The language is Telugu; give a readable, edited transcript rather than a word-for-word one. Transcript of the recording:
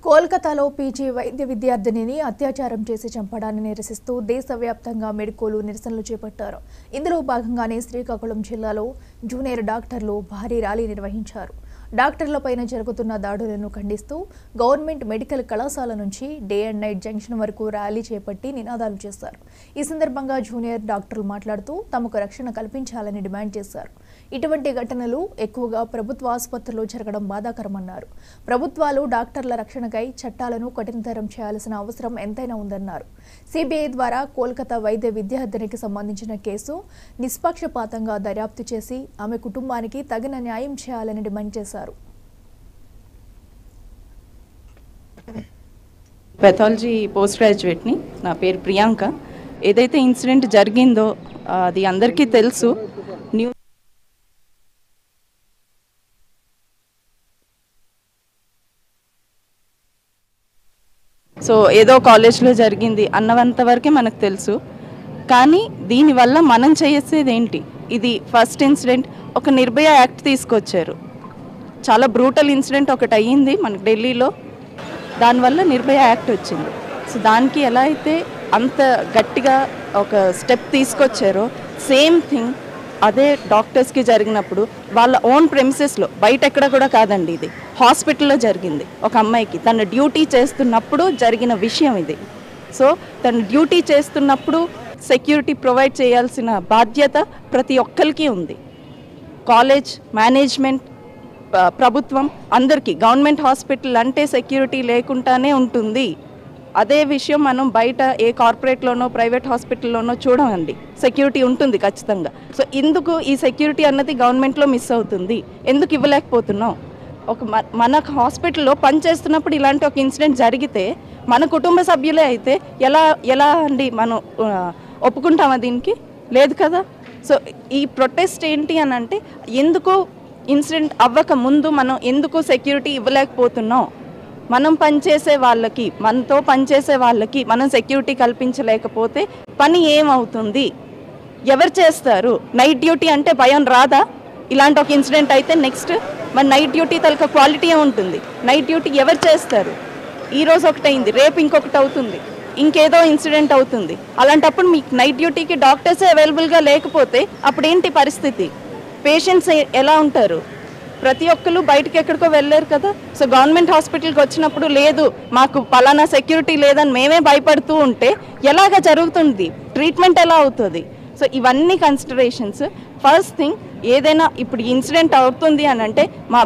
కోల్కతాలో పీజీ వైద్య విద్యార్థినిని అత్యాచారం చేసి చంపడాన్ని నిరసిస్తూ దేశవ్యాప్తంగా మెడికోలు నిరసనలు చేపట్టారు. ఇందులో భాగంగానే శ్రీకాకుళం జిల్లాలో జూనియర్ డాక్టర్లు భారీ ర్యాలీ నిర్వహించారు. డాక్టర్లపైన జరుగుతున్న దాడులను ఖండిస్తూ గవర్నమెంట్ మెడికల్ కళాశాల నుంచి డే అండ్ నైట్ జంక్షన్ వరకు ర్యాలీ చేపట్టి నినాదాలు చేశారు. ఈ సందర్భంగా జూనియర్ డాక్టర్లు మాట్లాడుతూ తమకు రక్షణ కల్పించాలని డిమాండ్ చేశారు. ఇటువంటి ఘటనలు ఎక్కువగా ప్రభుత్వ ఆసుపత్రుల్లో జరగడం బాధాకరమన్నారు. ప్రభుత్వాలు డాక్టర్ల రక్షణకై చట్టాలను కఠినతరం చేయాల్సిన అవసరం ఎంతైనా ఉందన్నారు. సిబిఐ ద్వారా కోల్కతా వైద్య విద్యార్థినికి సంబంధించిన కేసు నిష్పక్షపాతంగా దర్యాప్తు చేసి ఆమె కుటుంబానికి తగిన న్యాయం చేయాలని డిమాండ్ చేశారు. पैथालजी पोस्ट ग्रेजुएट नी ना पेరు ప్రియాంక. ఏదైతే ఇన్సిడెంట్ జరిగిందో అది అందరికీ తెలుసు. సో ఏదో కాలేజ్లో జరిగింది అన్నవంత వరకే మనకు తెలుసు. కానీ దీనివల్ల మనం చేసేది ఏంటి? ఇది ఫస్ట్ ఇన్సిడెంట్. ఒక నిర్భయ యాక్ట్ తీసుకొచ్చారు. చాలా బ్రూటల్ ఇన్సిడెంట్ ఒకటి అయ్యింది మనకు ఢిల్లీలో. దానివల్ల నిర్భయ యాక్ట్ వచ్చింది. సో దానికి ఎలా అయితే అంత గట్టిగా ఒక స్టెప్ తీసుకొచ్చారో సేమ్ థింగ్ అదే డాక్టర్స్కి జరిగినప్పుడు వాళ్ళ ఓన్ ప్రెమిసెస్లో, బయట ఎక్కడ కూడా కాదండి, ఇది హాస్పిటల్లో జరిగింది. ఒక అమ్మాయికి తన డ్యూటీ చేస్తున్నప్పుడు జరిగిన విషయం ఇది. సో తన డ్యూటీ చేస్తున్నప్పుడు సెక్యూరిటీ ప్రొవైడ్ చేయాల్సిన బాధ్యత ప్రతి ఒక్కరికి ఉంది. కాలేజ్ మేనేజ్మెంట్, ప్రభుత్వం, అందరికీ. గవర్నమెంట్ హాస్పిటల్ అంటే సెక్యూరిటీ లేకుండానే ఉంటుంది. అదే విషయం మనం బయట ఏ కార్పొరేట్లోనో ప్రైవేట్ హాస్పిటల్లోనో చూడమండి, సెక్యూరిటీ ఉంటుంది ఖచ్చితంగా. సో ఎందుకు ఈ సెక్యూరిటీ అన్నది గవర్నమెంట్లో మిస్ అవుతుంది? ఎందుకు ఇవ్వలేకపోతున్నాం? ఒక మన హాస్పిటల్లో పనిచేస్తున్నప్పుడు ఇలాంటి ఒక ఇన్సిడెంట్ జరిగితే మన కుటుంబ సభ్యులే అయితే ఎలా అండి మనం ఒప్పుకుంటామా? దీనికి లేదు కదా. సో ఈ ప్రొటెస్ట్ ఏంటి అని అంటే, ఎందుకు ఇన్సిడెంట్ అవ్వక ముందు మనం ఎందుకు సెక్యూరిటీ ఇవ్వలేకపోతున్నాం? మనం పనిచేసే వాళ్ళకి, మనతో పనిచేసే వాళ్ళకి మనం సెక్యూరిటీ కల్పించలేకపోతే పని ఏమవుతుంది? ఎవరు చేస్తారు? నైట్ డ్యూటీ అంటే భయం రాదా? ఇలాంటి ఒక ఇన్సిడెంట్ అయితే నెక్స్ట్ మన నైట్ డ్యూటీ తలక క్వాలిటీ ఉంటుంది. నైట్ డ్యూటీ ఎవరు చేస్తారు? ఈరోజు ఒకటి అయింది, రేపు ఇంకొకటి అవుతుంది, ఇంకేదో ఇన్సిడెంట్ అవుతుంది. అలాంటప్పుడు మీకు నైట్ డ్యూటీకి డాక్టర్సే అవైలబుల్గా లేకపోతే అప్పుడు ఏంటి పరిస్థితి? పేషెంట్స్ ఎలా ఉంటారు? ప్రతి ఒక్కరు బయటకు ఎక్కడికో వెళ్ళారు కదా. సో గవర్నమెంట్ హాస్పిటల్కి వచ్చినప్పుడు లేదు, మాకు పలానా సెక్యూరిటీ లేదని మేమే భయపడుతూ ఉంటే ఎలాగ జరుగుతుంది? ట్రీట్మెంట్ ఎలా అవుతుంది? సో ఇవన్నీ కన్సిడరేషన్స్. ఫస్ట్ థింగ్, ఏదైనా ఇప్పుడు ఇన్సిడెంట్ అవుతుంది అని అంటే మా